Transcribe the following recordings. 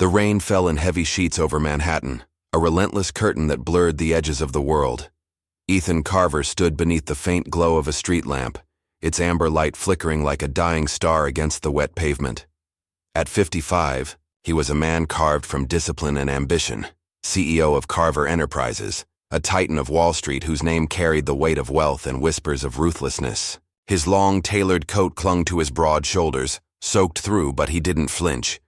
The rain fell in heavy sheets over Manhattan, a relentless curtain that blurred the edges of the world. Ethan Carver stood beneath the faint glow of a street lamp, its amber light flickering like a dying star against the wet pavement. At 55, he was a man carved from discipline and ambition, CEO of Carver Enterprises, a titan of Wall Street whose name carried the weight of wealth and whispers of ruthlessness. His long, tailored coat clung to his broad shoulders, soaked through, but he didn't flinch.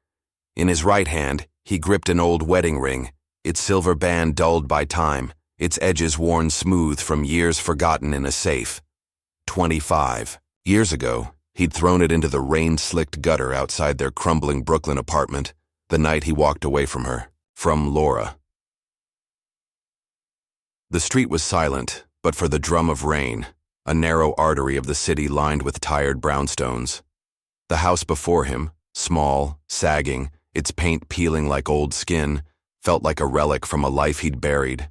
In his right hand, he gripped an old wedding ring, its silver band dulled by time, its edges worn smooth from years forgotten in a safe. 25 years ago, he'd thrown it into the rain-slicked gutter outside their crumbling Brooklyn apartment, the night he walked away from her, from Laura. The street was silent, but for the drum of rain, a narrow artery of the city lined with tired brownstones. The house before him, small, sagging, its paint peeling like old skin, felt like a relic from a life he'd buried.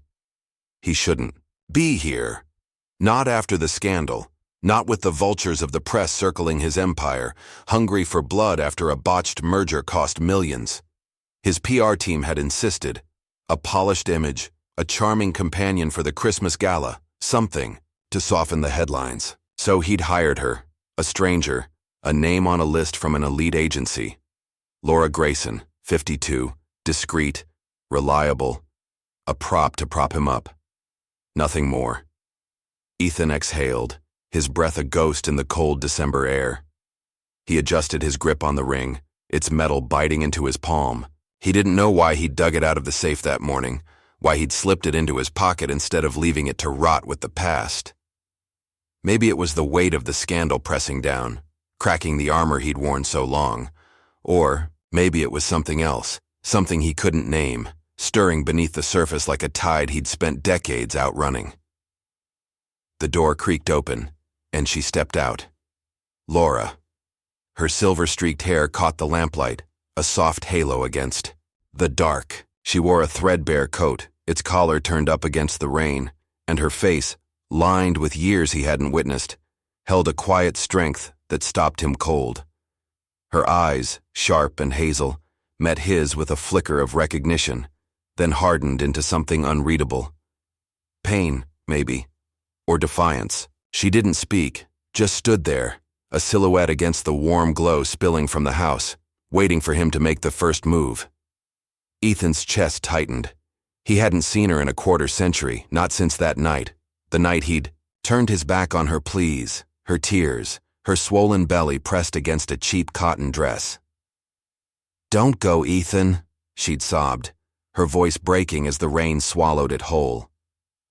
He shouldn't be here. Not after the scandal. Not with the vultures of the press circling his empire, hungry for blood after a botched merger cost millions. His PR team had insisted. A polished image, a charming companion for the Christmas gala, something to soften the headlines. So he'd hired her, a stranger, a name on a list from an elite agency. Laura Grayson, 52, discreet, reliable, a prop to prop him up. Nothing more. Ethan exhaled, his breath a ghost in the cold December air. He adjusted his grip on the ring, its metal biting into his palm. He didn't know why he'd dug it out of the safe that morning, why he'd slipped it into his pocket instead of leaving it to rot with the past. Maybe it was the weight of the scandal pressing down, cracking the armor he'd worn so long. Or maybe it was something else, something he couldn't name, stirring beneath the surface like a tide he'd spent decades outrunning. The door creaked open, and she stepped out. Laura. Her silver-streaked hair caught the lamplight, a soft halo against the dark. She wore a threadbare coat, its collar turned up against the rain, and her face, lined with years he hadn't witnessed, held a quiet strength that stopped him cold. Her eyes, sharp and hazel, met his with a flicker of recognition, then hardened into something unreadable. Pain, maybe, or defiance. She didn't speak, just stood there, a silhouette against the warm glow spilling from the house, waiting for him to make the first move. Ethan's chest tightened. He hadn't seen her in a quarter century, not since that night, the night he'd turned his back on her pleas, her tears, her swollen belly pressed against a cheap cotton dress. "Don't go, Ethan," she'd sobbed, her voice breaking as the rain swallowed it whole.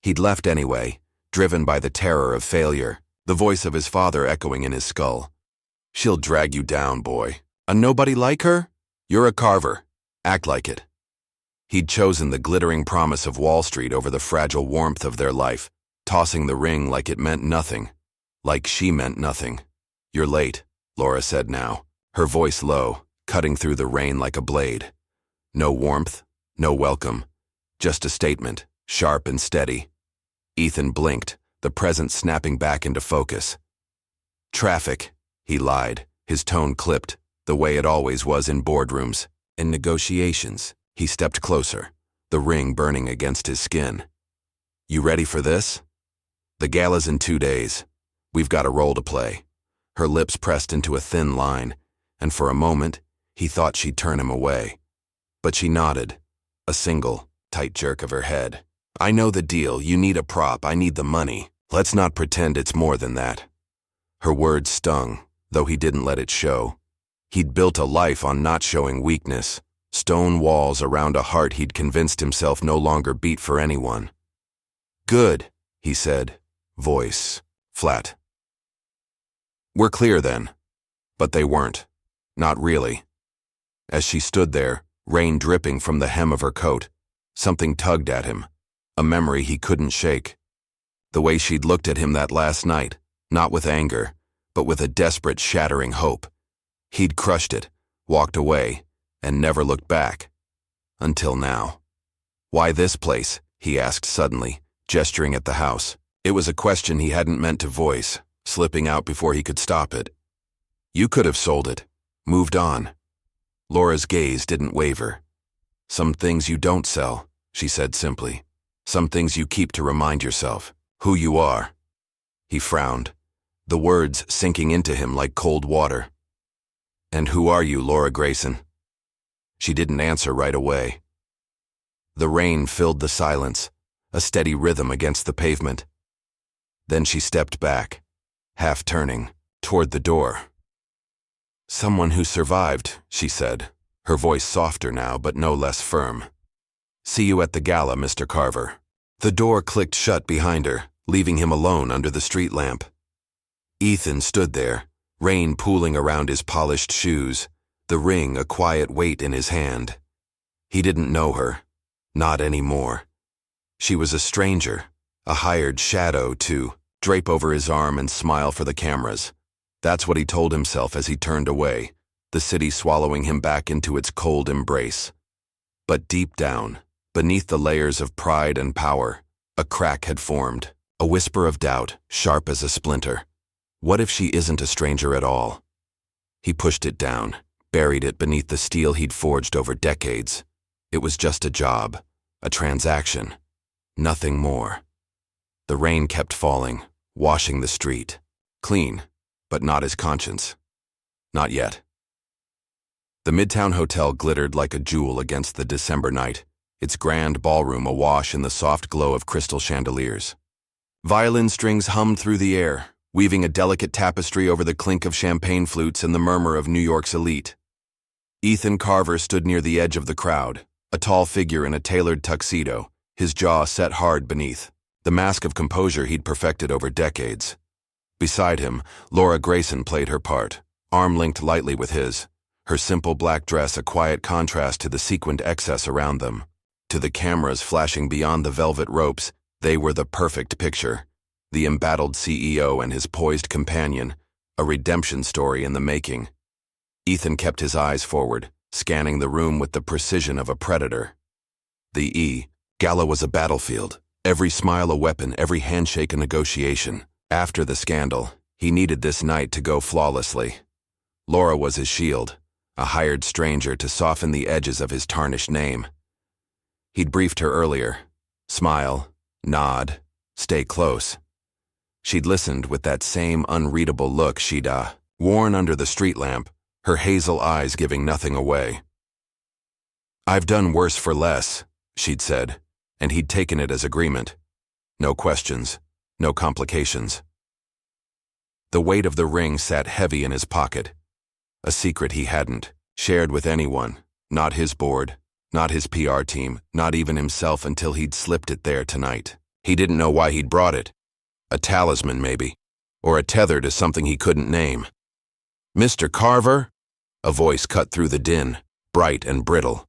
He'd left anyway, driven by the terror of failure, the voice of his father echoing in his skull. "She'll drag you down, boy. A nobody like her? You're a Carver. Act like it." He'd chosen the glittering promise of Wall Street over the fragile warmth of their life, tossing the ring like it meant nothing, like she meant nothing. "You're late," Laura said now, her voice low, cutting through the rain like a blade. No warmth, no welcome, just a statement, sharp and steady. Ethan blinked, the present snapping back into focus. "Traffic," he lied, his tone clipped, the way it always was in boardrooms. In negotiations, he stepped closer, the ring burning against his skin. "You ready for this? The gala's in 2 days. We've got a role to play." Her lips pressed into a thin line, and for a moment, he thought she'd turn him away. But she nodded, a single, tight jerk of her head. "I know the deal. You need a prop. I need the money. Let's not pretend it's more than that." Her words stung, though he didn't let it show. He'd built a life on not showing weakness, stone walls around a heart he'd convinced himself no longer beat for anyone. "Good," he said, voice flat. "We're clear then." But they weren't. Not really. As she stood there, rain dripping from the hem of her coat, something tugged at him, a memory he couldn't shake. The way she'd looked at him that last night, not with anger, but with a desperate, shattering hope. He'd crushed it, walked away, and never looked back. Until now. "Why this place?" he asked suddenly, gesturing at the house. It was a question he hadn't meant to voice, slipping out before he could stop it. "You could have sold it, moved on." Laura's gaze didn't waver. Some things you don't sell, she said simply. Some things you keep to remind yourself who you are. He frowned, the words sinking into him like cold water. And who are you, Laura Grayson? She didn't answer right away. The rain filled the silence, a steady rhythm against the pavement. Then she stepped back, half turning, toward the door. Someone who survived, she said, her voice softer now but no less firm. See you at the gala, Mr. Carver. The door clicked shut behind her, leaving him alone under the street lamp. Ethan stood there, rain pooling around his polished shoes, the ring a quiet weight in his hand. He didn't know her, not anymore. She was a stranger, a hired shadow to drape over his arm and smile for the cameras. That's what he told himself as he turned away, the city swallowing him back into its cold embrace. But deep down, beneath the layers of pride and power, a crack had formed, a whisper of doubt, sharp as a splinter. What if she isn't a stranger at all? He pushed it down, buried it beneath the steel he'd forged over decades. It was just a job, a transaction, nothing more. The rain kept falling, washing the street. Clean, but not his conscience. Not yet. The Midtown Hotel glittered like a jewel against the December night, its grand ballroom awash in the soft glow of crystal chandeliers. Violin strings hummed through the air, weaving a delicate tapestry over the clink of champagne flutes and the murmur of New York's elite. Ethan Carver stood near the edge of the crowd, a tall figure in a tailored tuxedo, his jaw set hard beneath, the mask of composure he'd perfected over decades. Beside him, Laura Grayson played her part, arm linked lightly with his, her simple black dress a quiet contrast to the sequined excess around them. To the cameras flashing beyond the velvet ropes, they were the perfect picture. The embattled CEO and his poised companion, a redemption story in the making. Ethan kept his eyes forward, scanning the room with the precision of a predator. The gala was a battlefield, every smile a weapon, every handshake a negotiation. After the scandal, he needed this night to go flawlessly. Laura was his shield, a hired stranger to soften the edges of his tarnished name. He'd briefed her earlier. Smile, nod, stay close. She'd listened with that same unreadable look she'd worn under the street lamp, her hazel eyes giving nothing away. I've done worse for less, she'd said, and he'd taken it as agreement. No questions, no complications. The weight of the ring sat heavy in his pocket, a secret he hadn't shared with anyone, not his board, not his PR team, not even himself until he'd slipped it there tonight. He didn't know why he'd brought it. A talisman, maybe, or a tether to something he couldn't name. Mr. Carver? A voice cut through the din, bright and brittle.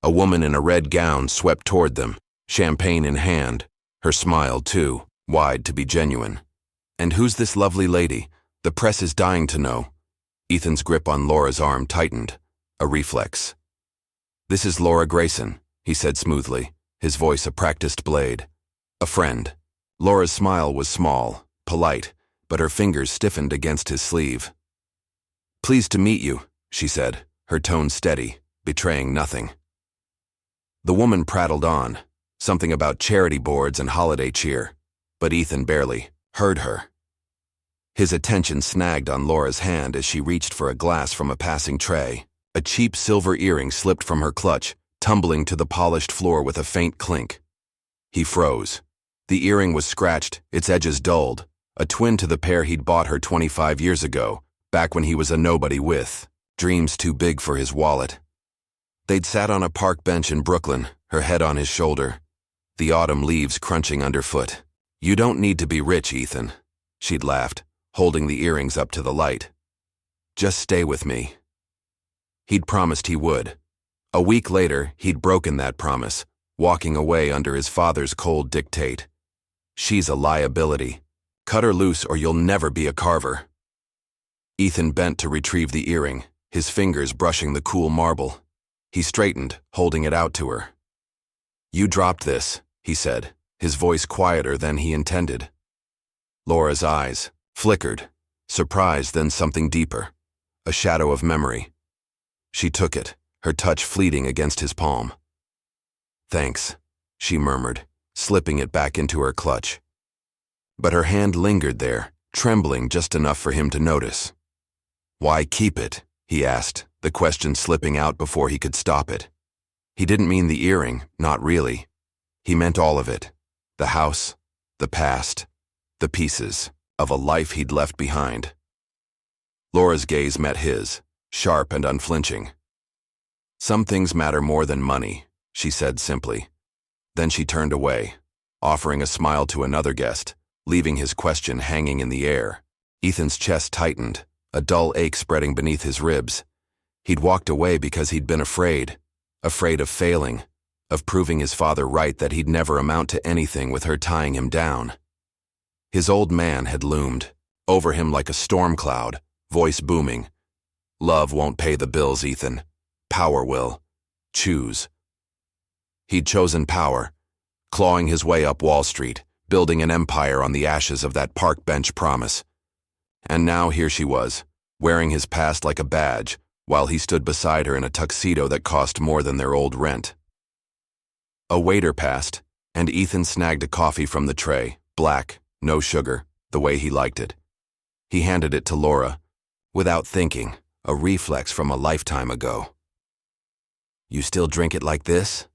A woman in a red gown swept toward them, champagne in hand, her smile, too, wide to be genuine. And who's this lovely lady? The press is dying to know. Ethan's grip on Laura's arm tightened, a reflex. This is Laura Grayson, he said smoothly, his voice a practiced blade. A friend. Laura's smile was small, polite, but her fingers stiffened against his sleeve. Pleased to meet you, she said, her tone steady, betraying nothing. The woman prattled on, something about charity boards and holiday cheer, but Ethan barely heard her. His attention snagged on Laura's hand as she reached for a glass from a passing tray. A cheap silver earring slipped from her clutch, tumbling to the polished floor with a faint clink. He froze. The earring was scratched, its edges dulled, a twin to the pair he'd bought her 25 years ago, back when he was a nobody with dreams too big for his wallet. They'd sat on a park bench in Brooklyn, her head on his shoulder, the autumn leaves crunching underfoot. You don't need to be rich, Ethan, she'd laughed, holding the earrings up to the light. Just stay with me. He'd promised he would. A week later, he'd broken that promise, walking away under his father's cold dictate. She's a liability. Cut her loose or you'll never be a Carver. Ethan bent to retrieve the earring, his fingers brushing the cool marble. He straightened, holding it out to her. You dropped this, he said, his voice quieter than he intended. Laura's eyes flickered, surprise then something deeper, a shadow of memory. She took it, her touch fleeting against his palm. "Thanks," she murmured, slipping it back into her clutch. But her hand lingered there, trembling just enough for him to notice. "Why keep it?" he asked, the question slipping out before he could stop it. He didn't mean the earring, not really. He meant all of it. The house, the past, the pieces of a life he'd left behind. Laura's gaze met his, sharp and unflinching. "Some things matter more than money," she said simply. Then she turned away, offering a smile to another guest, leaving his question hanging in the air. Ethan's chest tightened, a dull ache spreading beneath his ribs. He'd walked away because he'd been afraid of failing, of proving his father right that he'd never amount to anything with her tying him down. His old man had loomed, over him like a storm cloud, voice booming. "Love won't pay the bills, Ethan. Power will. Choose." He'd chosen power, clawing his way up Wall Street, building an empire on the ashes of that park bench promise. And now here she was, wearing his past like a badge, while he stood beside her in a tuxedo that cost more than their old rent. A waiter passed, and Ethan snagged a coffee from the tray, black, no sugar, the way he liked it. He handed it to Laura, without thinking, a reflex from a lifetime ago. "You still drink it like this?"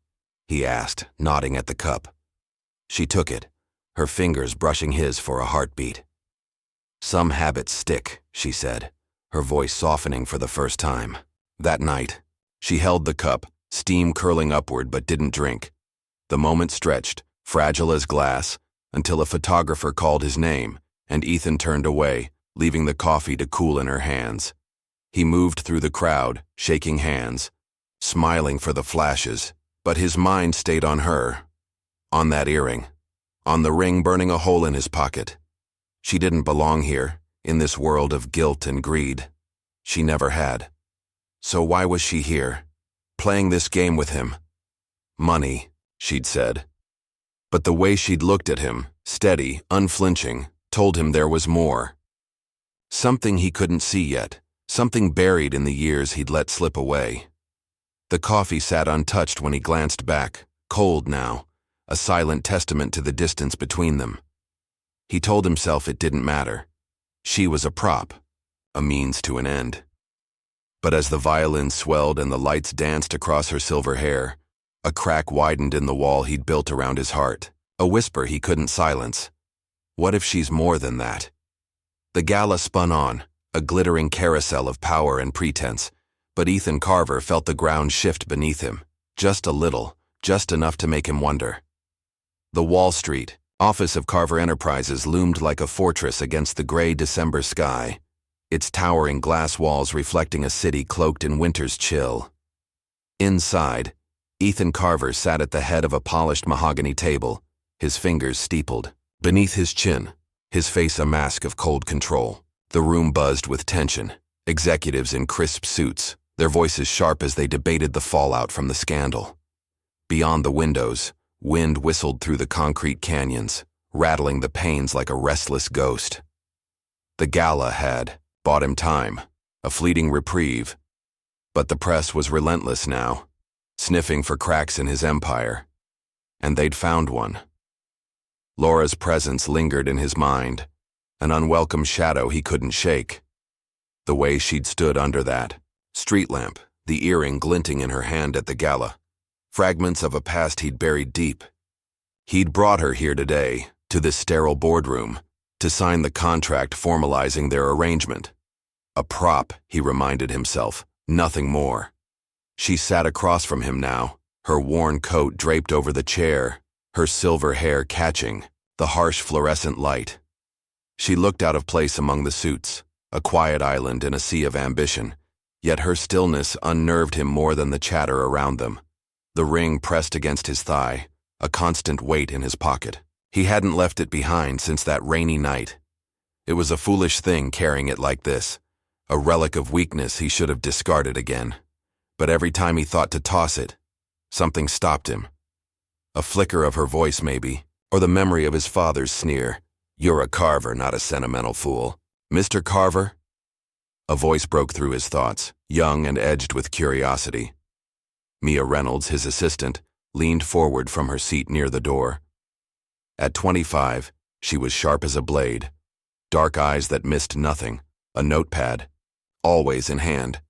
he asked, nodding at the cup. She took it, her fingers brushing his for a heartbeat. "Some habits stick," she said, her voice softening for the first time. That night, she held the cup, steam curling upward but didn't drink. The moment stretched, fragile as glass, until a photographer called his name, and Ethan turned away, leaving the coffee to cool in her hands. He moved through the crowd, shaking hands, smiling for the flashes, but his mind stayed on her, on that earring, on the ring burning a hole in his pocket. She didn't belong here, in this world of guilt and greed. She never had. So why was she here, playing this game with him? Money, she'd said. But the way she'd looked at him, steady, unflinching, told him there was more. Something he couldn't see yet, something buried in the years he'd let slip away. The coffee sat untouched when he glanced back, cold now, a silent testament to the distance between them. He told himself it didn't matter. She was a prop, a means to an end. But as the violin swelled and the lights danced across her silver hair, a crack widened in the wall he'd built around his heart, a whisper he couldn't silence. What if she's more than that? The gala spun on, a glittering carousel of power and pretense, but Ethan Carver felt the ground shift beneath him, just a little, just enough to make him wonder. The Wall Street office of Carver Enterprises loomed like a fortress against the gray December sky, its towering glass walls reflecting a city cloaked in winter's chill. Inside, Ethan Carver sat at the head of a polished mahogany table, his fingers steepled. Beneath his chin, his face a mask of cold control. The room buzzed with tension, executives in crisp suits, their voices sharp as they debated the fallout from the scandal. Beyond the windows, wind whistled through the concrete canyons, rattling the panes like a restless ghost. The gala had bought him time, a fleeting reprieve. But the press was relentless now, sniffing for cracks in his empire. And they'd found one. Laura's presence lingered in his mind, an unwelcome shadow he couldn't shake. The way she'd stood under that street lamp, the earring glinting in her hand at the gala, fragments of a past he'd buried deep. He'd brought her here today, to this sterile boardroom, to sign the contract formalizing their arrangement. A prop, he reminded himself, nothing more. She sat across from him now, her worn coat draped over the chair, her silver hair catching the harsh fluorescent light. She looked out of place among the suits, a quiet island in a sea of ambition, yet her stillness unnerved him more than the chatter around them. The ring pressed against his thigh, a constant weight in his pocket. He hadn't left it behind since that rainy night. It was a foolish thing carrying it like this, a relic of weakness he should have discarded again. But every time he thought to toss it, something stopped him. A flicker of her voice maybe, or the memory of his father's sneer. "You're a Carver, not a sentimental fool. Mr. Carver?" A voice broke through his thoughts, young and edged with curiosity. Mia Reynolds, his assistant, leaned forward from her seat near the door. At 25, she was sharp as a blade, dark eyes that missed nothing, a notepad, always in hand.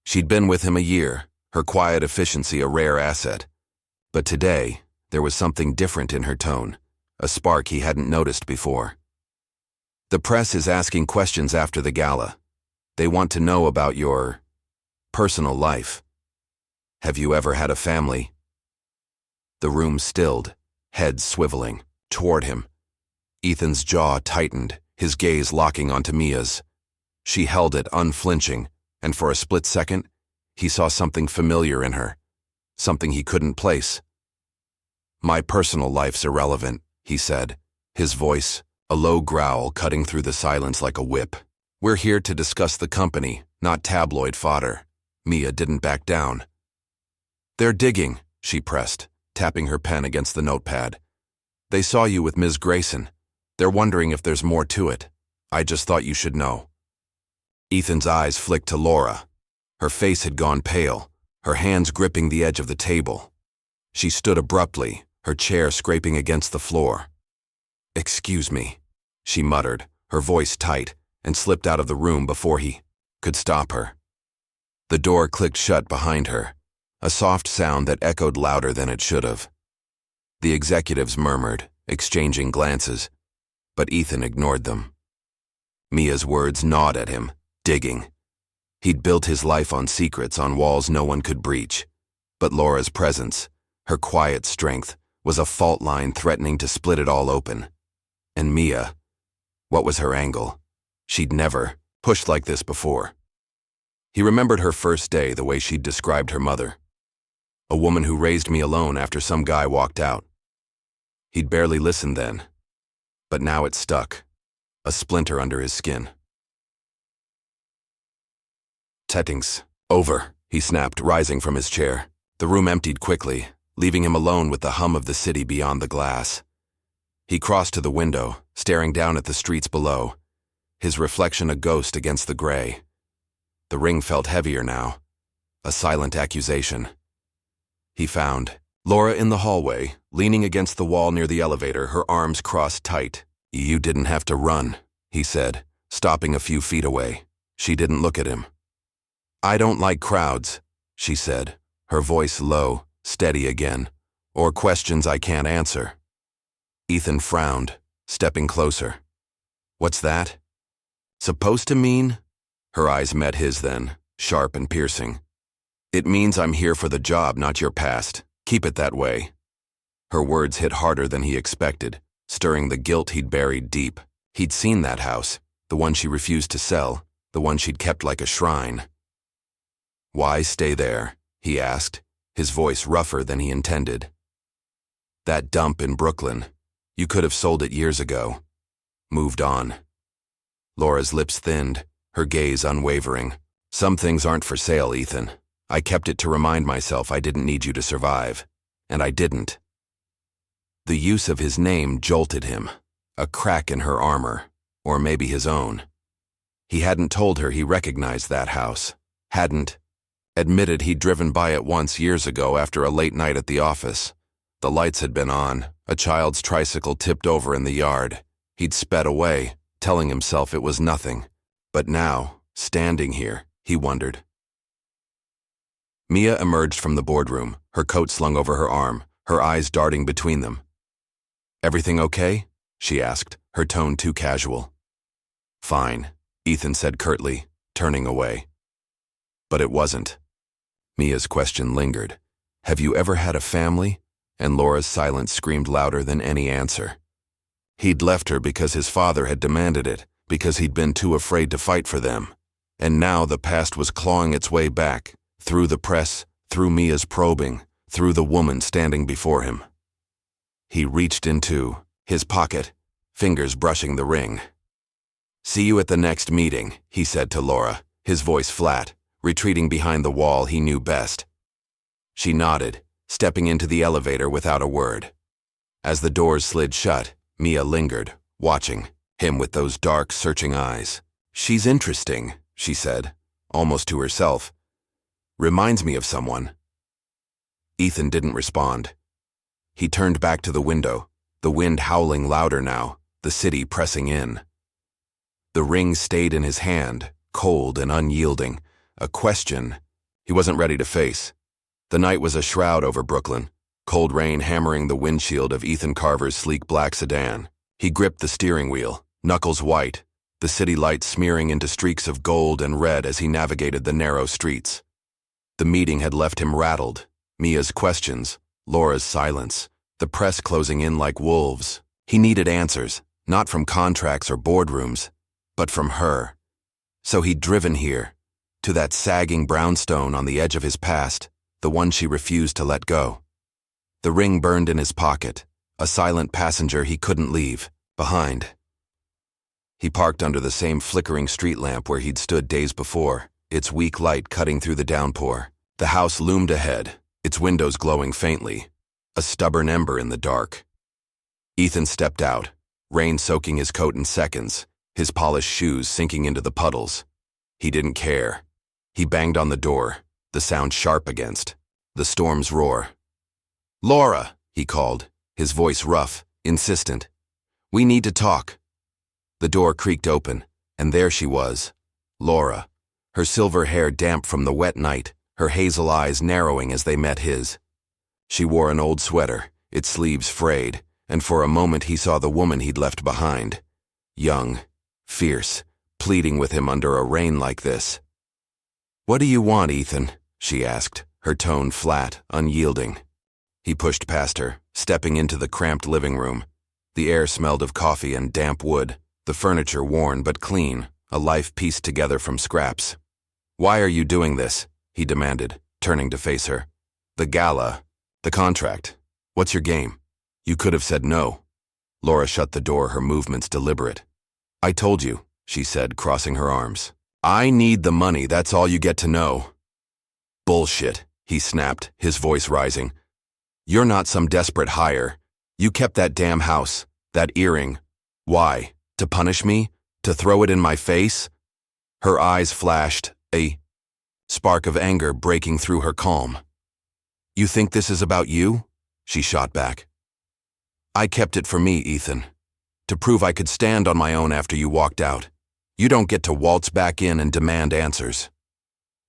She'd been with him a year, her quiet efficiency a rare asset. But today, there was something different in her tone, a spark he hadn't noticed before. The press is asking questions after the gala. They want to know about your personal life. Have you ever had a family? The room stilled, heads swiveling, toward him. Ethan's jaw tightened, his gaze locking onto Mia's. She held it unflinching, and for a split second, he saw something familiar in her, something he couldn't place. My personal life's irrelevant, he said, his voice, a low growl cutting through the silence like a whip. We're here to discuss the company, not tabloid fodder. Mia didn't back down. They're digging, she pressed, tapping her pen against the notepad. They saw you with Ms. Grayson. They're wondering if there's more to it. I just thought you should know. Ethan's eyes flicked to Laura. Her face had gone pale, her hands gripping the edge of the table. She stood abruptly, her chair scraping against the floor. Excuse me, she muttered, her voice tight, and slipped out of the room before he could stop her. The door clicked shut behind her, a soft sound that echoed louder than it should have. The executives murmured, exchanging glances, but Ethan ignored them. Mia's words gnawed at him, digging. He'd built his life on secrets on walls no one could breach, but Laura's presence, her quiet strength, was a fault line threatening to split it all open. And Mia, what was her angle? She'd never pushed like this before. He remembered her first day the way she'd described her mother. A woman who raised me alone after some guy walked out. He'd barely listened then, but now it stuck, a splinter under his skin. Settings. Over, he snapped, rising from his chair. The room emptied quickly, leaving him alone with the hum of the city beyond the glass. He crossed to the window, staring down at the streets below, his reflection a ghost against the gray. The ring felt heavier now, a silent accusation. He found Laura in the hallway, leaning against the wall near the elevator, her arms crossed tight. You didn't have to run, he said, stopping a few feet away. She didn't look at him. I don't like crowds, she said, her voice low, steady again, or questions I can't answer. Ethan frowned, stepping closer. What's that? Supposed to mean? Her eyes met his then, sharp and piercing. It means I'm here for the job, not your past. Keep it that way. Her words hit harder than he expected, stirring the guilt he'd buried deep. He'd seen that house, the one she refused to sell, the one she'd kept like a shrine. Why stay there? He asked, his voice rougher than he intended. That dump in Brooklyn. You could have sold it years ago. Moved on. Laura's lips thinned, her gaze unwavering. Some things aren't for sale, Ethan. I kept it to remind myself I didn't need you to survive. And I didn't. The use of his name jolted him, a crack in her armor, or maybe his own. He hadn't told her he recognized that house. Hadn't. Admitted he'd driven by it once years ago after a late night at the office. The lights had been on, a child's tricycle tipped over in the yard. He'd sped away, telling himself it was nothing. But now, standing here, he wondered. Mia emerged from the boardroom, her coat slung over her arm, her eyes darting between them. Everything okay? She asked, her tone too casual. Fine, Ethan said curtly, turning away. But it wasn't. Mia's question lingered. Have you ever had a family? And Laura's silence screamed louder than any answer. He'd left her because his father had demanded it, because he'd been too afraid to fight for them. And now the past was clawing its way back, through the press, through Mia's probing, through the woman standing before him. He reached into his pocket, fingers brushing the ring. See you at the next meeting, he said to Laura, his voice flat, retreating behind the wall he knew best. She nodded, stepping into the elevator without a word. As the doors slid shut, Mia lingered, watching him with those dark, searching eyes. She's interesting, she said, almost to herself. Reminds me of someone. Ethan didn't respond, He turned back to the window, the wind howling louder now, the city pressing in. The ring stayed in his hand, cold and unyielding, a question he wasn't ready to face. The night was a shroud over Brooklyn, cold rain hammering the windshield of Ethan Carver's sleek black sedan. He gripped the steering wheel, knuckles white, the city lights smearing into streaks of gold and red as he navigated the narrow streets. The meeting had left him rattled. Mia's questions, Laura's silence, the press closing in like wolves. He needed answers, not from contracts or boardrooms, but from her. So he'd driven here, to that sagging brownstone on the edge of his past, the one she refused to let go. The ring burned in his pocket, a silent passenger he couldn't leave behind. He parked under the same flickering street lamp where he'd stood days before, its weak light cutting through the downpour. The house loomed ahead, its windows glowing faintly, a stubborn ember in the dark. Ethan stepped out, rain soaking his coat in seconds, his polished shoes sinking into the puddles. He didn't care. He banged on the door, the sound sharp against the storm's roar. "Laura," he called, his voice rough, insistent. "We need to talk." The door creaked open, and there she was, Laura, her silver hair damp from the wet night, her hazel eyes narrowing as they met his. She wore an old sweater, its sleeves frayed, and for a moment he saw the woman he'd left behind. Young, fierce, pleading with him under a rain like this. "What do you want, Ethan?" she asked, her tone flat, unyielding. He pushed past her, stepping into the cramped living room. The air smelled of coffee and damp wood, the furniture worn but clean, a life pieced together from scraps. "Why are you doing this?" he demanded, turning to face her. "The gala, the contract. What's your game?" "You could have said no." Laura shut the door, her movements deliberate. "I told you," she said, crossing her arms. "I need the money, that's all you get to know." "Bullshit," he snapped, his voice rising. "You're not some desperate hire. You kept that damn house, that earring. Why? To punish me? To throw it in my face?" Her eyes flashed, a spark of anger breaking through her calm. "You think this is about you?" she shot back. "I kept it for me, Ethan. To prove I could stand on my own after you walked out. You don't get to waltz back in and demand answers."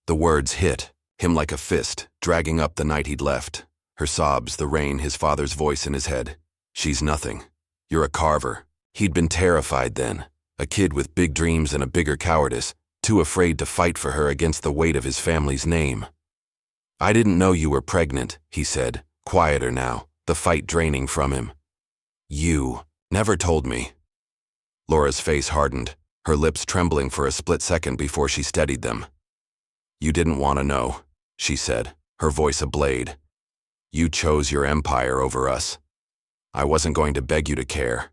The words hit him like a fist, dragging up the night he'd left. Her sobs, the rain, his father's voice in his head. "She's nothing. You're a Carver." He'd been terrified then, a kid with big dreams and a bigger cowardice, too afraid to fight for her against the weight of his family's name. "I didn't know you were pregnant," he said, quieter now, the fight draining from him. "You never told me." Laura's face hardened, her lips trembling for a split second before she steadied them. "You didn't want to know," she said, her voice ablade. "You chose your empire over us. I wasn't going to beg you to care."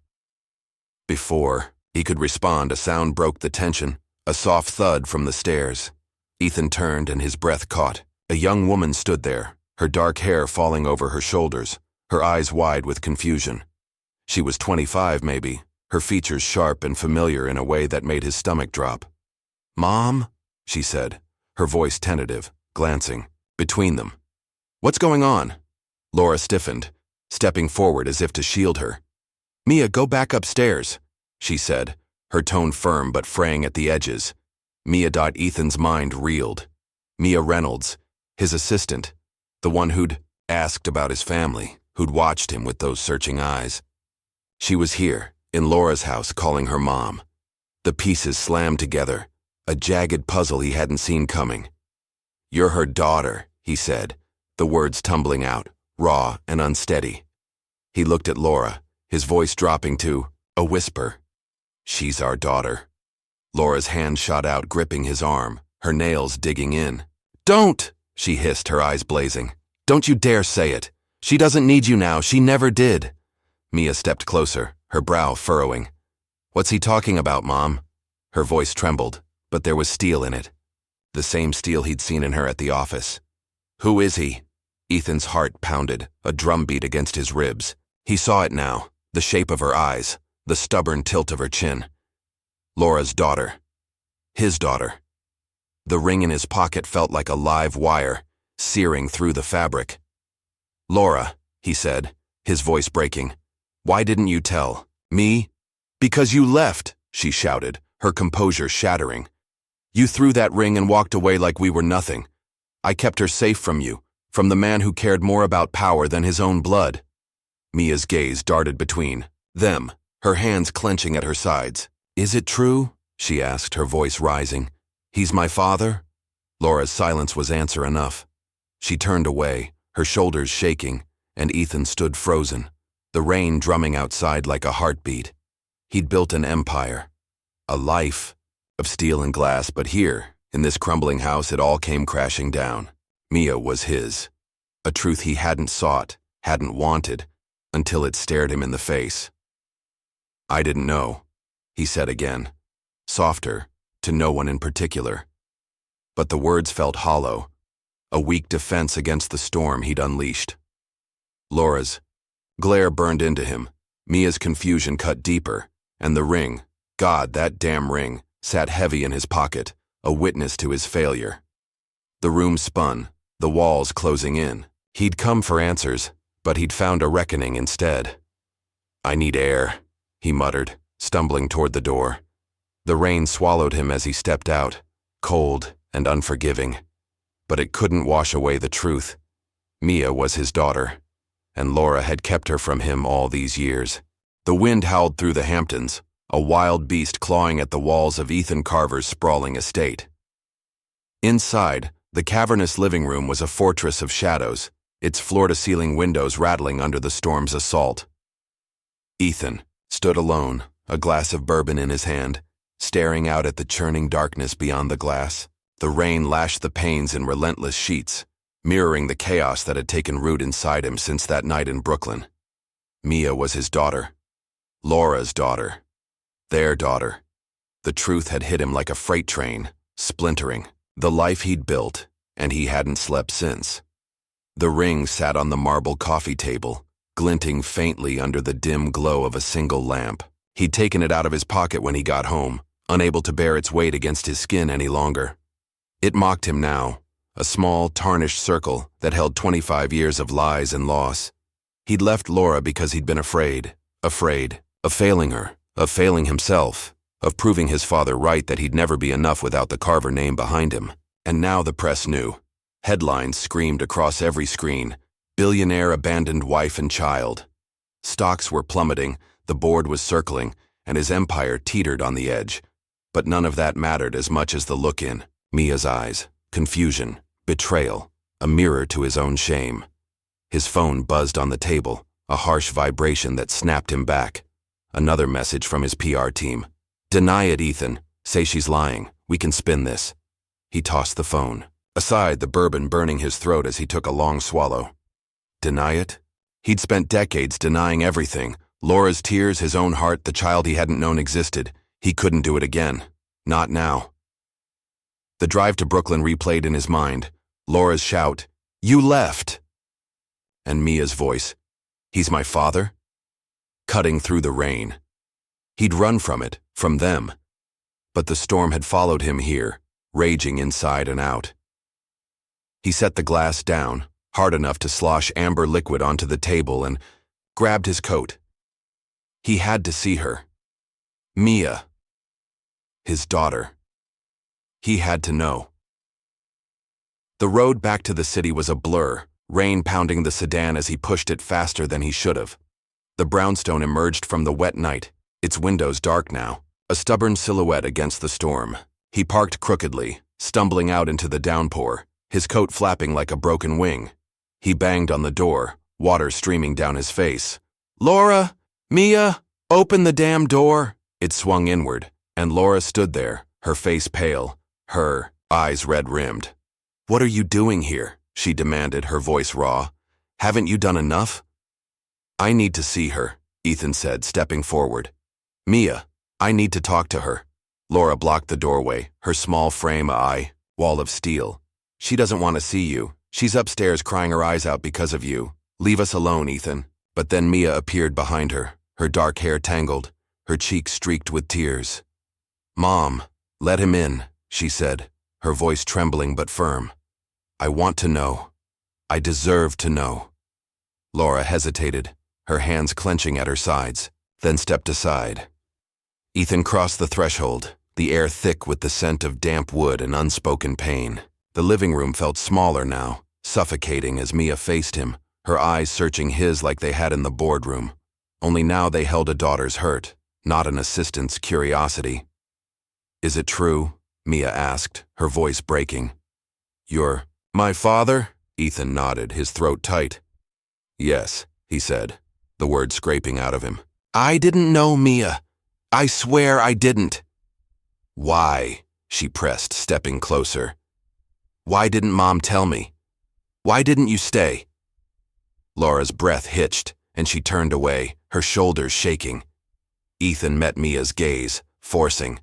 Before he could respond, a sound broke the tension, a soft thud from the stairs. Ethan turned and his breath caught. A young woman stood there, her dark hair falling over her shoulders, her eyes wide with confusion. She was 25 maybe, her features sharp and familiar in a way that made his stomach drop. "Mom?" she said, her voice tentative, glancing between them. "What's going on?" Laura stiffened, stepping forward as if to shield her. "Mia, go back upstairs," she said, her tone firm but fraying at the edges. Mia. Ethan's mind reeled. Mia Reynolds, his assistant, the one who'd asked about his family, who'd watched him with those searching eyes. She was here, in Laura's house, calling her mom. The pieces slammed together, a jagged puzzle he hadn't seen coming. "You're her daughter," he said, the words tumbling out, raw and unsteady. He looked at Laura, his voice dropping to a whisper. "She's our daughter." Laura's hand shot out, gripping his arm, her nails digging in. "Don't!" she hissed, her eyes blazing. "Don't you dare say it. She doesn't need you now. She never did." Mia stepped closer, her brow furrowing. "What's he talking about, Mom?" Her voice trembled, but there was steel in it. The same steel he'd seen in her at the office. "Who is he?" Ethan's heart pounded, a drumbeat against his ribs. He saw it now, the shape of her eyes, the stubborn tilt of her chin. Laura's daughter. His daughter. The ring in his pocket felt like a live wire, searing through the fabric. "Laura," he said, his voice breaking. "Why didn't you tell? Me? Because you left," she shouted, her composure shattering. "You threw that ring and walked away like we were nothing. I kept her safe from you, from the man who cared more about power than his own blood." Mia's gaze darted between them, her hands clenching at her sides. "Is it true?" she asked, her voice rising. "He's my father?" Laura's silence was answer enough. She turned away, her shoulders shaking, and Ethan stood frozen, the rain drumming outside like a heartbeat. He'd built an empire, a life of steel and glass, but here, in this crumbling house, it all came crashing down. Mia was his, a truth he hadn't sought, hadn't wanted, until it stared him in the face. "I didn't know," he said again, softer, to no one in particular. But the words felt hollow, a weak defense against the storm he'd unleashed. Laura's glare burned into him, Mia's confusion cut deeper, and the ring, God, that damn ring, sat heavy in his pocket, a witness to his failure. The room spun, the walls closing in. He'd come for answers, but he'd found a reckoning instead. "I need air," he muttered, stumbling toward the door. The rain swallowed him as he stepped out, cold and unforgiving. But it couldn't wash away the truth. Mia was his daughter, and Laura had kept her from him all these years. The wind howled through the Hamptons, a wild beast clawing at the walls of Ethan Carver's sprawling estate. Inside, the cavernous living room was a fortress of shadows, its floor-to-ceiling windows rattling under the storm's assault. Ethan stood alone, a glass of bourbon in his hand, staring out at the churning darkness beyond the glass. The rain lashed the panes in relentless sheets, mirroring the chaos that had taken root inside him since that night in Brooklyn. Mia was his daughter. Laura's daughter. Their daughter. The truth had hit him like a freight train, splintering. The life he'd built, and he hadn't slept since. The ring sat on the marble coffee table, glinting faintly under the dim glow of a single lamp. He'd taken it out of his pocket when he got home, unable to bear its weight against his skin any longer. It mocked him now, a small, tarnished circle that held 25 years of lies and loss. He'd left Laura because he'd been afraid of failing her, of failing himself, of proving his father right that he'd never be enough without the Carver name behind him. And now the press knew. Headlines screamed across every screen, "Billionaire abandoned wife and child." Stocks were plummeting, the board was circling, and his empire teetered on the edge. But none of that mattered as much as the look in Mia's eyes, confusion, betrayal, a mirror to his own shame. His phone buzzed on the table, a harsh vibration that snapped him back. Another message from his PR team. "Deny it, Ethan. Say she's lying. We can spin this." He tossed the phone aside, the bourbon burning his throat as he took a long swallow. Deny it? He'd spent decades denying everything. Laura's tears, his own heart, the child he hadn't known existed. He couldn't do it again. Not now. The drive to Brooklyn replayed in his mind. Laura's shout, "You left!" And Mia's voice, "He's my father?" Cutting through the rain. He'd run from it, from them. But the storm had followed him here, raging inside and out. He set the glass down, hard enough to slosh amber liquid onto the table, and grabbed his coat. He had to see her. Mia. His daughter. He had to know. The road back to the city was a blur, rain pounding the sedan as he pushed it faster than he should have. The brownstone emerged from the wet night, its windows dark now, a stubborn silhouette against the storm. He parked crookedly, stumbling out into the downpour, his coat flapping like a broken wing. He banged on the door, water streaming down his face. "Laura! Mia! Open the damn door!" It swung inward, and Laura stood there, her face pale, her eyes red-rimmed. "What are you doing here?" she demanded, her voice raw. "Haven't you done enough?" "I need to see her," Ethan said, stepping forward. "Mia, I need to talk to her." Laura blocked the doorway, her small frame a wall of steel. "She doesn't want to see you. She's upstairs crying her eyes out because of you. Leave us alone, Ethan." But then Mia appeared behind her, her dark hair tangled, her cheeks streaked with tears. "Mom, let him in," she said, her voice trembling but firm. "I want to know. I deserve to know." Laura hesitated, her hands clenching at her sides, then stepped aside. Ethan crossed the threshold, the air thick with the scent of damp wood and unspoken pain. The living room felt smaller now, suffocating as Mia faced him, her eyes searching his like they had in the boardroom. Only now they held a daughter's hurt, not an assistant's curiosity. "Is it true?" Mia asked, her voice breaking. "You're my father?" Ethan nodded, his throat tight. "Yes," he said, the words scraping out of him. "I didn't know, Mia. I swear I didn't." "Why?" she pressed, stepping closer. "Why didn't Mom tell me? Why didn't you stay?" Laura's breath hitched, and she turned away, her shoulders shaking. Ethan met Mia's gaze, forcing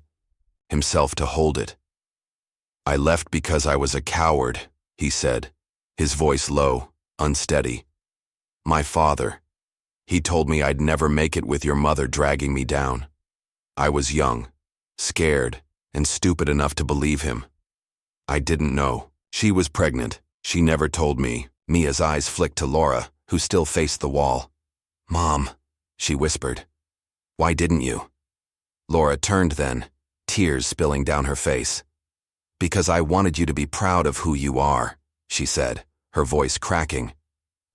himself to hold it. "I left because I was a coward," he said, his voice low, unsteady. "My father. He told me I'd never make it with your mother dragging me down. I was young, scared, and stupid enough to believe him. I didn't know. She was pregnant. She never told me." Mia's eyes flicked to Laura, who still faced the wall. "Mom," she whispered. "Why didn't you?" Laura turned then, tears spilling down her face. "Because I wanted you to be proud of who you are," she said, her voice cracking.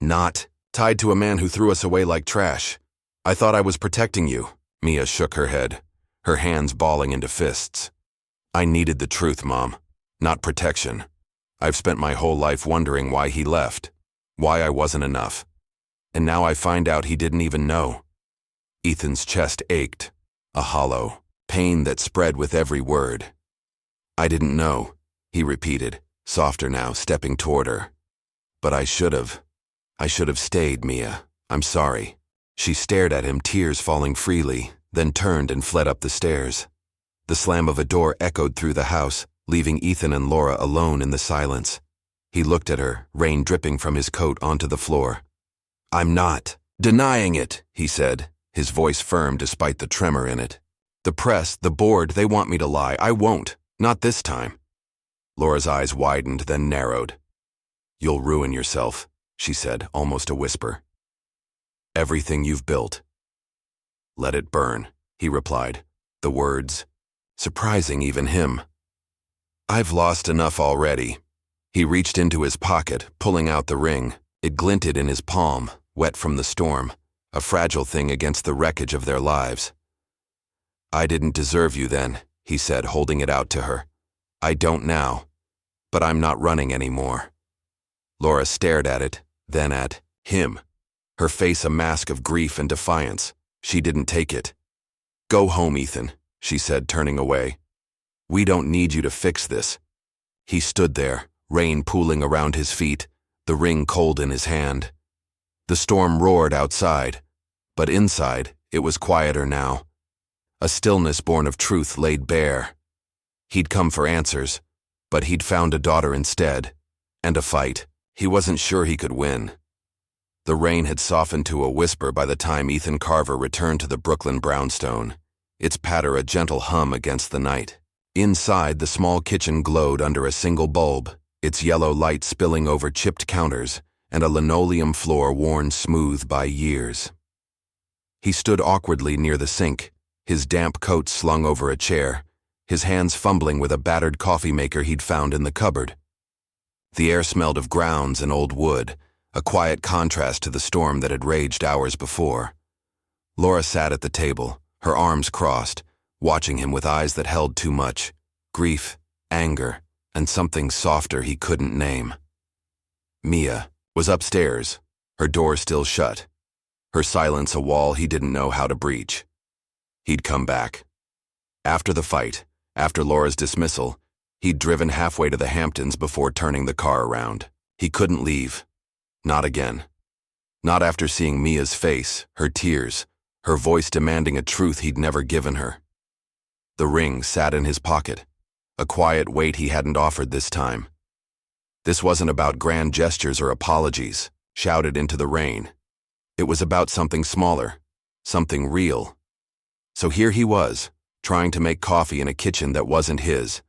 "Not tied to a man who threw us away like trash. I thought I was protecting you." Mia shook her head, her hands balling into fists. "I needed the truth, Mom, not protection. I've spent my whole life wondering why he left, why I wasn't enough. And now I find out he didn't even know." Ethan's chest ached, a hollow pain that spread with every word. "I didn't know," he repeated, softer now, stepping toward her. "But I should have. I should have stayed, Mia. I'm sorry." She stared at him, tears falling freely, then turned and fled up the stairs. The slam of a door echoed through the house, leaving Ethan and Laura alone in the silence. He looked at her, rain dripping from his coat onto the floor. "I'm not denying it," he said, his voice firm despite the tremor in it. "The press, the board, they want me to lie. I won't. Not this time." Laura's eyes widened, then narrowed. "You'll ruin yourself," she said, almost a whisper. "Everything you've built." "Let it burn," he replied, the words surprising even him. "I've lost enough already." He reached into his pocket, pulling out the ring. It glinted in his palm, wet from the storm, a fragile thing against the wreckage of their lives. "I didn't deserve you then," he said, holding it out to her. "I don't now, but I'm not running anymore." Laura stared at it, then at him, her face a mask of grief and defiance. She didn't take it. "Go home, Ethan," she said, turning away. "We don't need you to fix this." He stood there, rain pooling around his feet, the ring cold in his hand. The storm roared outside, but inside it was quieter now. A stillness born of truth laid bare. He'd come for answers, but he'd found a daughter instead, and a fight he wasn't sure he could win. The rain had softened to a whisper by the time Ethan Carver returned to the Brooklyn brownstone, its patter a gentle hum against the night. Inside, the small kitchen glowed under a single bulb, its yellow light spilling over chipped counters and a linoleum floor worn smooth by years. He stood awkwardly near the sink, his damp coat slung over a chair, his hands fumbling with a battered coffee maker he'd found in the cupboard. The air smelled of grounds and old wood, a quiet contrast to the storm that had raged hours before. Laura sat at the table, her arms crossed, watching him with eyes that held too much, grief, anger, and something softer he couldn't name. Mia was upstairs, her door still shut, her silence a wall he didn't know how to breach. He'd come back. After the fight, after Laura's dismissal, he'd driven halfway to the Hamptons before turning the car around. He couldn't leave. Not again. Not after seeing Mia's face, her tears, her voice demanding a truth he'd never given her. The ring sat in his pocket, a quiet weight he hadn't offered this time. This wasn't about grand gestures or apologies, shouted into the rain. It was about something smaller, something real. So here he was, trying to make coffee in a kitchen that wasn't his,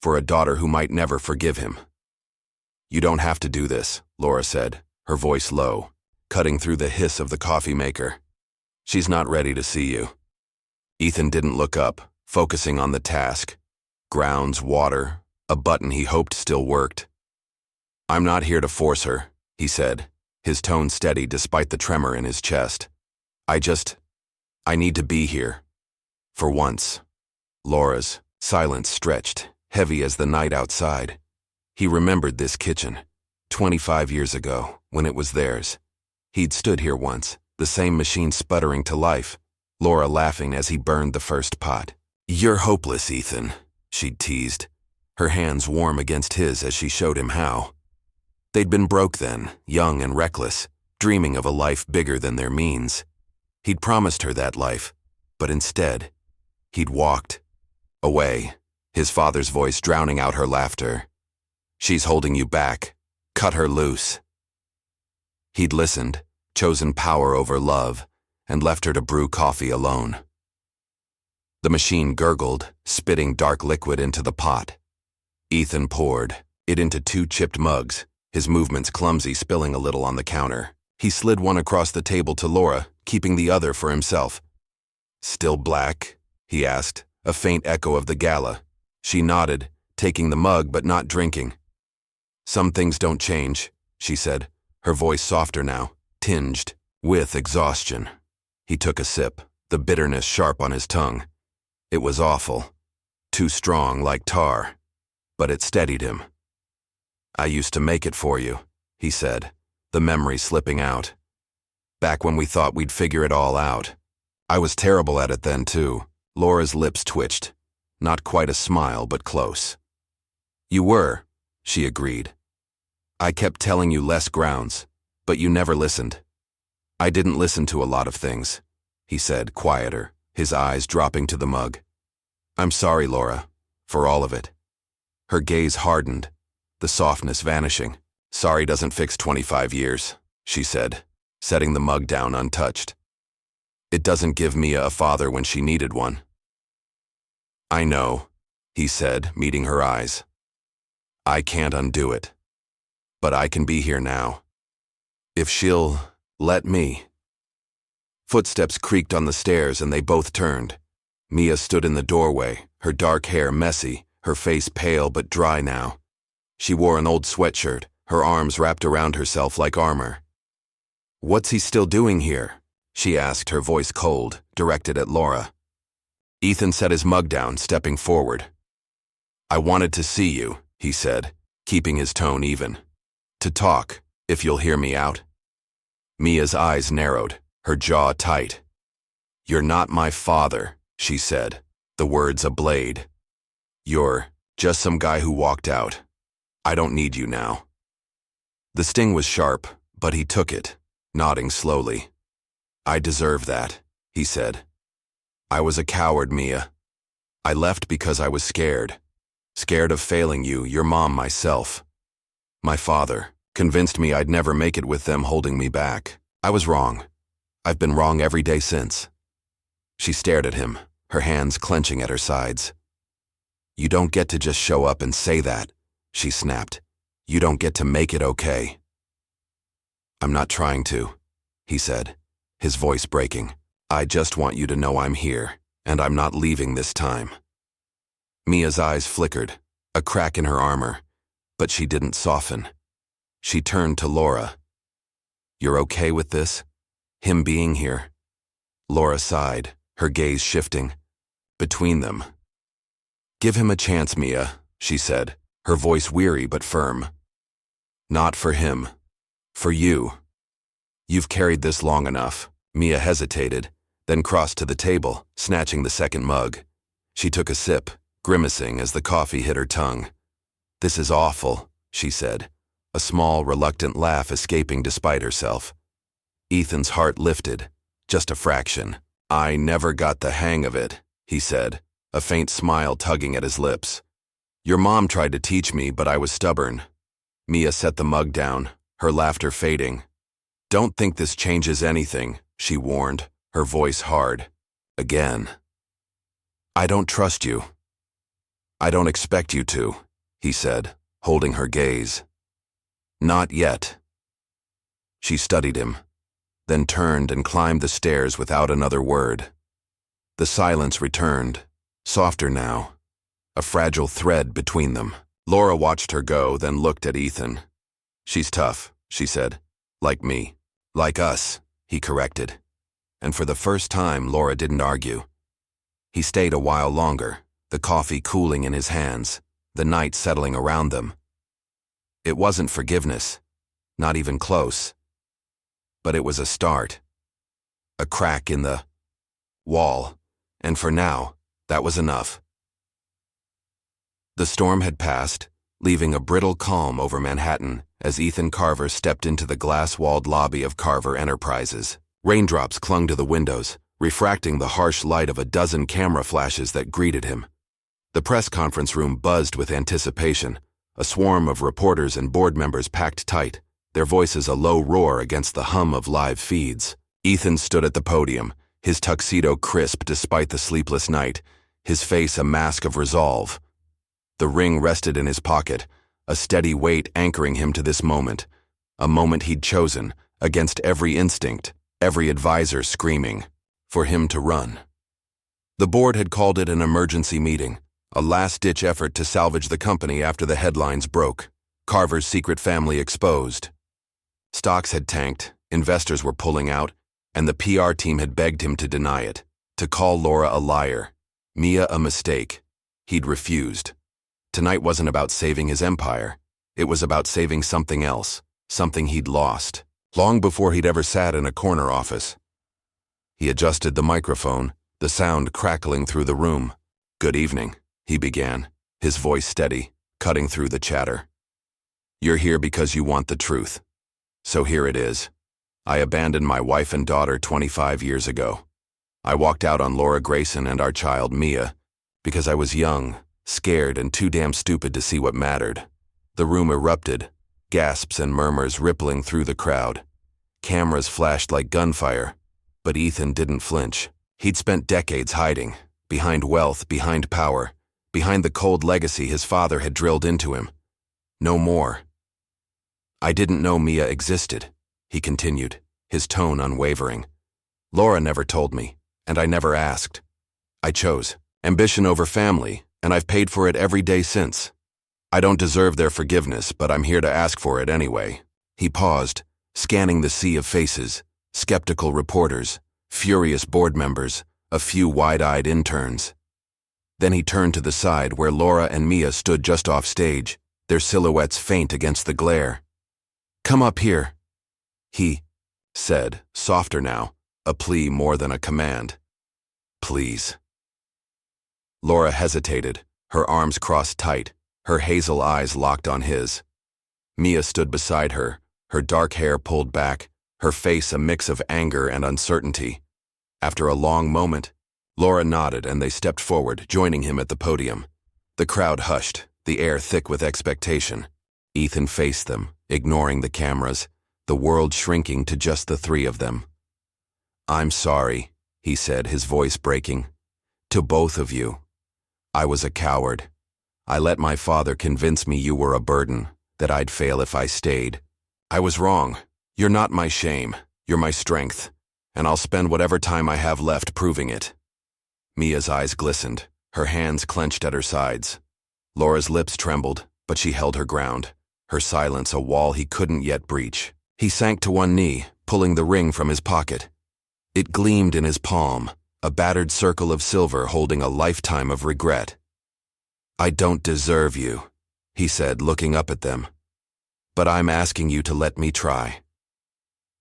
for a daughter who might never forgive him. "You don't have to do this," Laura said, her voice low. cutting through the hiss of the coffee maker. "She's not ready to see you." Ethan didn't look up, focusing on the task. Grounds, water, a button he hoped still worked. "I'm not here to force her," he said, his tone steady despite the tremor in his chest. I need to be here. For once." Laura's silence stretched, heavy as the night outside. He remembered this kitchen, 25 years ago, when it was theirs. He'd stood here once, the same machine sputtering to life, Laura laughing as he burned the first pot. "You're hopeless, Ethan," she'd teased, her hands warm against his as she showed him how. They'd been broke then, young and reckless, dreaming of a life bigger than their means. He'd promised her that life, but instead, he'd walked away, his father's voice drowning out her laughter. "She's holding you back. Cut her loose." He'd listened, chosen power over love, and left her to brew coffee alone. The machine gurgled, spitting dark liquid into the pot. Ethan poured it into 2 chipped mugs, his movements clumsy, spilling a little on the counter. He slid one across the table to Laura, keeping the other for himself. "Still black?" he asked, a faint echo of the gala. She nodded, taking the mug but not drinking. "Some things don't change," she said, her voice softer now, tinged with exhaustion. He took a sip, the bitterness sharp on his tongue. It was awful, too strong like tar, but it steadied him. "I used to make it for you," he said, the memory slipping out. "Back when we thought we'd figure it all out. I was terrible at it then, too." Laura's lips twitched. Not quite a smile, but close. "You were," she agreed. "I kept telling you less grounds, but you never listened." "I didn't listen to a lot of things," he said, quieter, his eyes dropping to the mug. "I'm sorry, Laura, for all of it." Her gaze hardened, the softness vanishing. "Sorry doesn't fix 25 years, she said, setting the mug down untouched. "It doesn't give Mia a father when she needed one." "I know," he said, meeting her eyes. "I can't undo it. But I can be here now. If she'll let me." Footsteps creaked on the stairs and they both turned. Mia stood in the doorway, her dark hair messy, her face pale but dry now. She wore an old sweatshirt, her arms wrapped around herself like armor. "What's he still doing here?" she asked, her voice cold, directed at Laura. Ethan set his mug down, stepping forward. "I wanted to see you," he said, keeping his tone even. "To talk, if you'll hear me out." Mia's eyes narrowed, her jaw tight. "You're not my father," she said, the words a blade. "You're just some guy who walked out. I don't need you now." The sting was sharp, but he took it, nodding slowly. "I deserve that," he said. "I was a coward, Mia. I left because I was scared. Scared of failing you, your mom, myself. My father convinced me I'd never make it with them holding me back. I was wrong. I've been wrong every day since." She stared at him, her hands clenching at her sides. "You don't get to just show up and say that," she snapped. "You don't get to make it okay." "I'm not trying to," he said, his voice breaking. "I just want you to know I'm here, and I'm not leaving this time." Mia's eyes flickered, a crack in her armor, but she didn't soften. She turned to Laura. "You're okay with this? Him being here?" Laura sighed, her gaze shifting. Between them. "Give him a chance, Mia," she said, her voice weary but firm. "Not for him. For you. You've carried this long enough." Mia hesitated, then crossed to the table, snatching the second mug. She took a sip, grimacing as the coffee hit her tongue. "This is awful," she said, a small, reluctant laugh escaping despite herself. Ethan's heart lifted, just a fraction. "I never got the hang of it," he said, a faint smile tugging at his lips. "Your mom tried to teach me, but I was stubborn." Mia set the mug down, her laughter fading. "Don't think this changes anything," she warned, her voice hard. Again. "I don't trust you." "I don't expect you to," he said, holding her gaze. "Not yet." She studied him, then turned and climbed the stairs without another word. The silence returned, softer now, a fragile thread between them. Laura watched her go, then looked at Ethan. "She's tough," she said. "Like me." "Like us," he corrected. And for the first time, Laura didn't argue. He stayed a while longer, the coffee cooling in his hands, the night settling around them. It wasn't forgiveness, not even close. But it was a start. A crack in the wall, and for now, that was enough. The storm had passed, leaving a brittle calm over Manhattan as Ethan Carver stepped into the glass-walled lobby of Carver Enterprises. Raindrops clung to the windows, refracting the harsh light of a dozen camera flashes that greeted him. The press conference room buzzed with anticipation, a swarm of reporters and board members packed tight, their voices a low roar against the hum of live feeds. Ethan stood at the podium, his tuxedo crisp despite the sleepless night, his face a mask of resolve. The ring rested in his pocket, a steady weight anchoring him to this moment, a moment he'd chosen, against every instinct, every advisor screaming, for him to run. The board had called it an emergency meeting, a last-ditch effort to salvage the company after the headlines broke. Carver's secret family exposed. Stocks had tanked, investors were pulling out, and the PR team had begged him to deny it, to call Laura a liar, Mia a mistake. He'd refused. Tonight wasn't about saving his empire. It was about saving something else, something he'd lost, long before he'd ever sat in a corner office. He adjusted the microphone, the sound crackling through the room. "Good evening," he began, his voice steady, cutting through the chatter. "You're here because you want the truth. So here it is. I abandoned my wife and daughter 25 years ago. I walked out on Laura Grayson and our child Mia because I was young, scared, and too damn stupid to see what mattered." The room erupted, gasps and murmurs rippling through the crowd. Cameras flashed like gunfire, but Ethan didn't flinch. He'd spent decades hiding, behind wealth, behind power, behind the cold legacy his father had drilled into him. No more. "I didn't know Mia existed," he continued, his tone unwavering. "Laura never told me, and I never asked. I chose ambition over family, and I've paid for it every day since. I don't deserve their forgiveness, but I'm here to ask for it anyway." He paused, scanning the sea of faces, skeptical reporters, furious board members, a few wide-eyed interns. Then he turned to the side where Laura and Mia stood just off stage, their silhouettes faint against the glare. "Come up here," he said, softer now, a plea more than a command. "Please." Laura hesitated, her arms crossed tight, her hazel eyes locked on his. Mia stood beside her, her dark hair pulled back, her face a mix of anger and uncertainty. After a long moment, Laura nodded and they stepped forward, joining him at the podium. The crowd hushed, the air thick with expectation. Ethan faced them, ignoring the cameras, the world shrinking to just the three of them. "I'm sorry," he said, his voice breaking. "To both of you. I was a coward. I let my father convince me you were a burden, that I'd fail if I stayed. I was wrong. You're not my shame. You're my strength. And I'll spend whatever time I have left proving it." Mia's eyes glistened, her hands clenched at her sides. Laura's lips trembled, but she held her ground, her silence a wall he couldn't yet breach. He sank to one knee, pulling the ring from his pocket. It gleamed in his palm, a battered circle of silver holding a lifetime of regret. "I don't deserve you," he said, looking up at them. "But I'm asking you to let me try.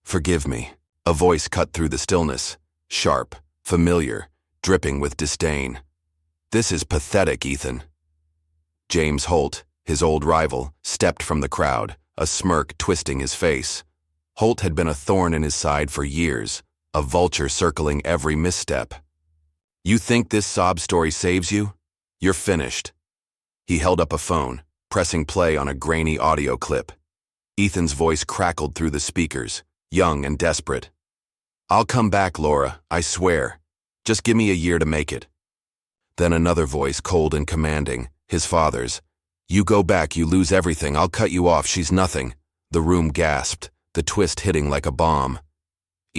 Forgive me." A voice cut through the stillness, sharp, familiar, dripping with disdain. "This is pathetic, Ethan." James Holt, his old rival, stepped from the crowd, a smirk twisting his face. Holt had been a thorn in his side for years, a vulture circling every misstep. "You think this sob story saves you? You're finished." He held up a phone, pressing play on a grainy audio clip. Ethan's voice crackled through the speakers, young and desperate. "I'll come back, Laura, I swear. Just give me a year to make it." Then another voice, cold and commanding, his father's. "You go back, you lose everything, I'll cut you off, she's nothing." The room gasped, the twist hitting like a bomb.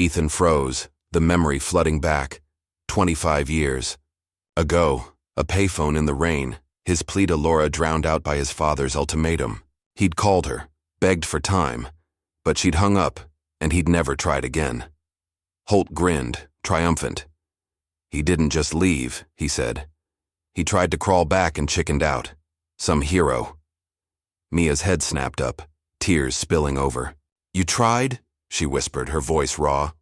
Ethan froze, the memory flooding back. 25 years ago, a payphone in the rain, his plea to Laura drowned out by his father's ultimatum. He'd called her, begged for time, but she'd hung up, and he'd never tried again. Holt grinned, triumphant. He didn't just leave, he said. He tried to crawl back and chickened out. Some hero. Mia's head snapped up, tears spilling over. You tried? She whispered, her voice raw.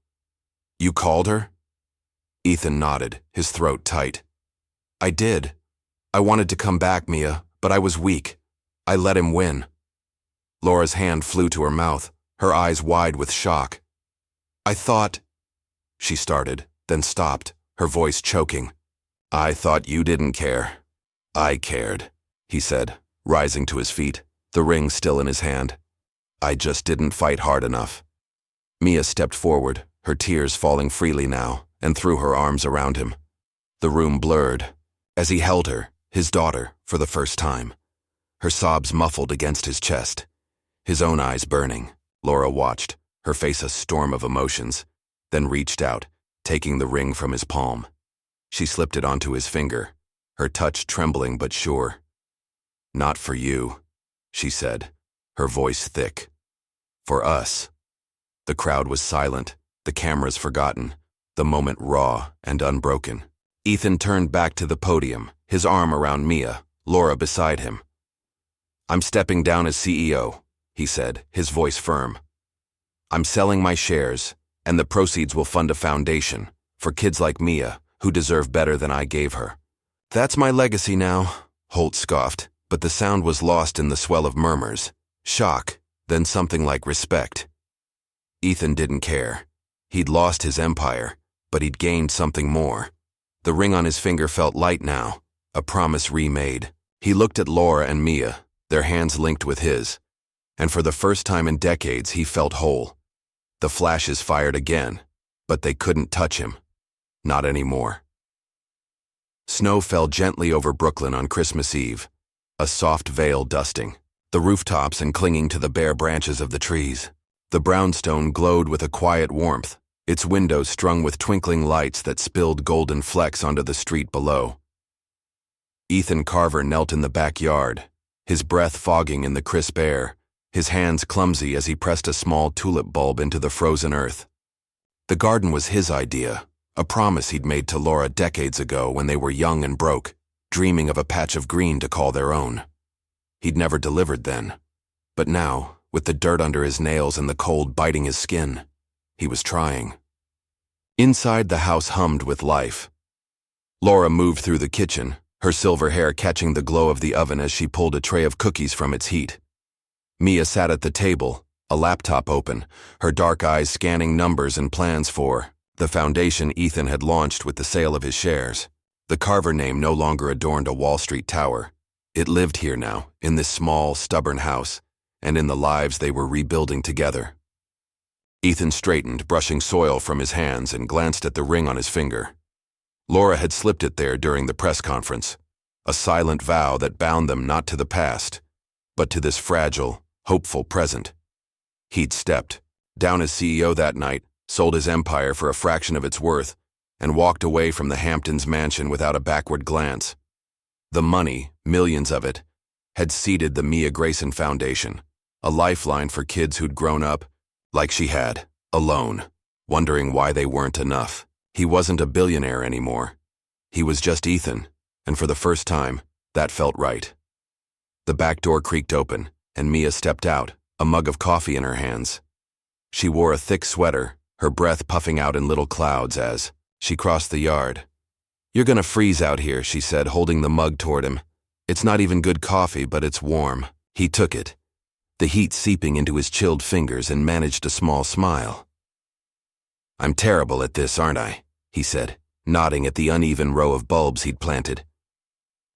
You called her? Ethan nodded, his throat tight. I did. I wanted to come back, Mia, but I was weak. I let him win. Laura's hand flew to her mouth, her eyes wide with shock. I thought... She started, then stopped, her voice choking. I thought you didn't care. I cared, he said, rising to his feet, the ring still in his hand. I just didn't fight hard enough. Mia stepped forward, her tears falling freely now, and threw her arms around him. The room blurred, as he held her, his daughter, for the first time. Her sobs muffled against his chest. His own eyes burning, Laura watched, her face a storm of emotions, then reached out, taking the ring from his palm. She slipped it onto his finger, her touch trembling but sure. Not for you, she said, her voice thick. For us. The crowd was silent, the cameras forgotten, the moment raw and unbroken. Ethan turned back to the podium, his arm around Mia, Laura beside him. I'm stepping down as CEO, he said, his voice firm. I'm selling my shares, and the proceeds will fund a foundation for kids like Mia who deserve better than I gave her. That's my legacy now, Holt scoffed, but the sound was lost in the swell of murmurs, shock, then something like respect. Ethan didn't care. He'd lost his empire, but he'd gained something more. The ring on his finger felt light now, a promise remade. He looked at Laura and Mia, their hands linked with his, and for the first time in decades he felt whole. The flashes fired again, but they couldn't touch him. Not anymore. Snow fell gently over Brooklyn on Christmas Eve, a soft veil dusting the rooftops and clinging to the bare branches of the trees. The brownstone glowed with a quiet warmth, its windows strung with twinkling lights that spilled golden flecks onto the street below. Ethan Carver knelt in the backyard, his breath fogging in the crisp air, his hands clumsy as he pressed a small tulip bulb into the frozen earth. The garden was his idea, a promise he'd made to Laura decades ago when they were young and broke, dreaming of a patch of green to call their own. He'd never delivered then, but now, with the dirt under his nails and the cold biting his skin, he was trying. Inside, the house hummed with life. Laura moved through the kitchen, her silver hair catching the glow of the oven as she pulled a tray of cookies from its heat. Mia sat at the table, a laptop open, her dark eyes scanning numbers and plans for the foundation Ethan had launched with the sale of his shares. The Carver name no longer adorned a Wall Street tower. It lived here now, in this small, stubborn house, and in the lives they were rebuilding together. Ethan straightened, brushing soil from his hands, and glanced at the ring on his finger. Laura had slipped it there during the press conference, a silent vow that bound them not to the past, but to this fragile, hopeful present. He'd stepped down as CEO that night, sold his empire for a fraction of its worth, and walked away from the Hamptons mansion without a backward glance. The money, millions of it, had seeded the Mia Grayson Foundation, a lifeline for kids who'd grown up, like she had, alone, wondering why they weren't enough. He wasn't a billionaire anymore. He was just Ethan, and for the first time, that felt right. The back door creaked open, and Mia stepped out, a mug of coffee in her hands. She wore a thick sweater, her breath puffing out in little clouds as she crossed the yard. You're gonna freeze out here, she said, holding the mug toward him. It's not even good coffee, but it's warm. He took it, the heat seeping into his chilled fingers, and managed a small smile. I'm terrible at this, aren't I? He said, nodding at the uneven row of bulbs he'd planted.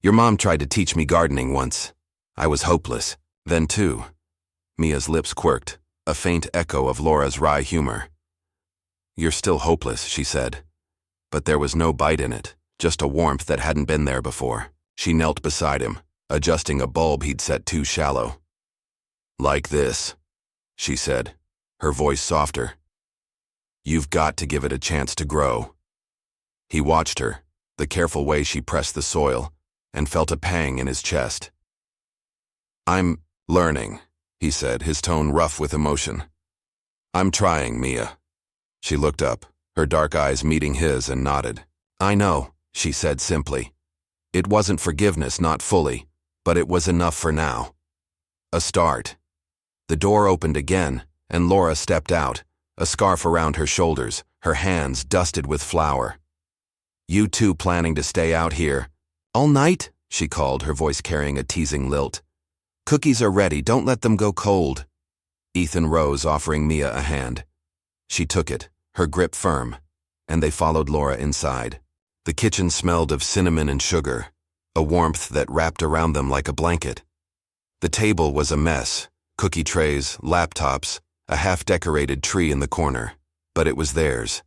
Your mom tried to teach me gardening once. I was hopeless, then too. Mia's lips quirked, a faint echo of Laura's wry humor. You're still hopeless, she said. But there was no bite in it, just a warmth that hadn't been there before. She knelt beside him, adjusting a bulb he'd set too shallow. Like this, she said, her voice softer. You've got to give it a chance to grow. He watched her, the careful way she pressed the soil, and felt a pang in his chest. I'm learning, he said, his tone rough with emotion. I'm trying, Mia. She looked up, her dark eyes meeting his, and nodded. I know, she said simply. It wasn't forgiveness, not fully, but it was enough for now. A start. The door opened again, and Laura stepped out, a scarf around her shoulders, her hands dusted with flour. You two planning to stay out here? All night? She called, her voice carrying a teasing lilt. Cookies are ready, don't let them go cold. Ethan rose, offering Mia a hand. She took it, her grip firm, and they followed Laura inside. The kitchen smelled of cinnamon and sugar, a warmth that wrapped around them like a blanket. The table was a mess, cookie trays, laptops, a half-decorated tree in the corner, but it was theirs.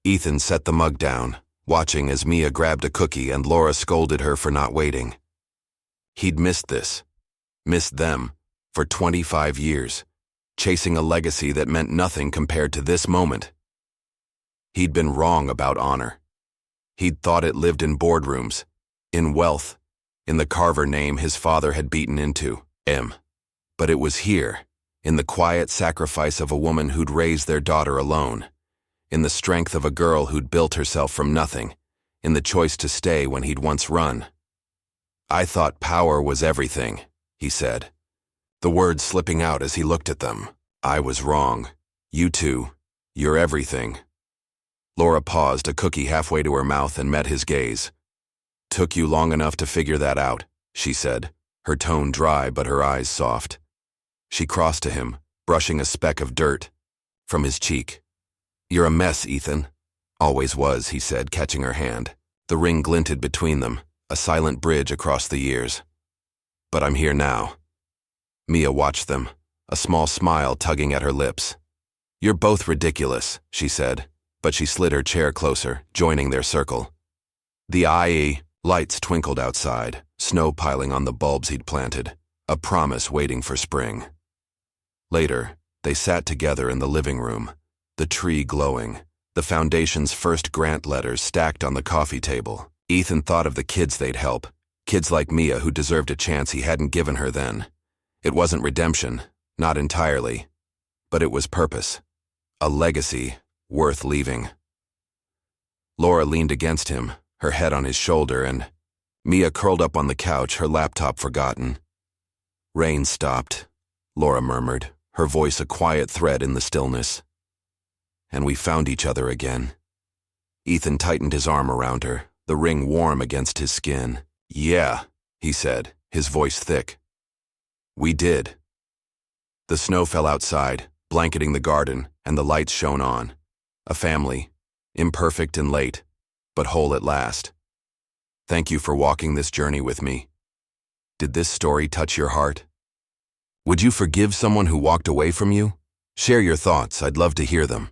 Ethan set the mug down, watching as Mia grabbed a cookie and Laura scolded her for not waiting. He'd missed this, missed them, for 25 years, chasing a legacy that meant nothing compared to this moment. He'd been wrong about honor. He'd thought it lived in boardrooms, in wealth, in the Carver name his father had beaten into, M. But it was here, in the quiet sacrifice of a woman who'd raised their daughter alone, in the strength of a girl who'd built herself from nothing, in the choice to stay when he'd once run. I thought power was everything, he said, the words slipping out as he looked at them. I was wrong. You two, you're everything. Laura paused, a cookie halfway to her mouth, and met his gaze. Took you long enough to figure that out, she said, her tone dry but her eyes soft. She crossed to him, brushing a speck of dirt from his cheek. You're a mess, Ethan. Always was, he said, catching her hand. The ring glinted between them, a silent bridge across the years. But I'm here now. Mia watched them, a small smile tugging at her lips. You're both ridiculous, she said, but she slid her chair closer, joining their circle. The IE lights twinkled outside, snow piling on the bulbs he'd planted, a promise waiting for spring. Later, they sat together in the living room, the tree glowing, the foundation's first grant letters stacked on the coffee table. Ethan thought of the kids they'd help, kids like Mia who deserved a chance he hadn't given her then. It wasn't redemption, not entirely, but it was purpose, a legacy worth leaving. Laura leaned against him, her head on his shoulder, and Mia curled up on the couch, her laptop forgotten. Rain stopped, Laura murmured, her voice a quiet thread in the stillness. And we found each other again. Ethan tightened his arm around her, the ring warm against his skin. Yeah, he said, his voice thick. We did. The snow fell outside, blanketing the garden, and the lights shone on. A family, imperfect and late, but whole at last. Thank you for walking this journey with me. Did this story touch your heart? Would you forgive someone who walked away from you? Share your thoughts, I'd love to hear them.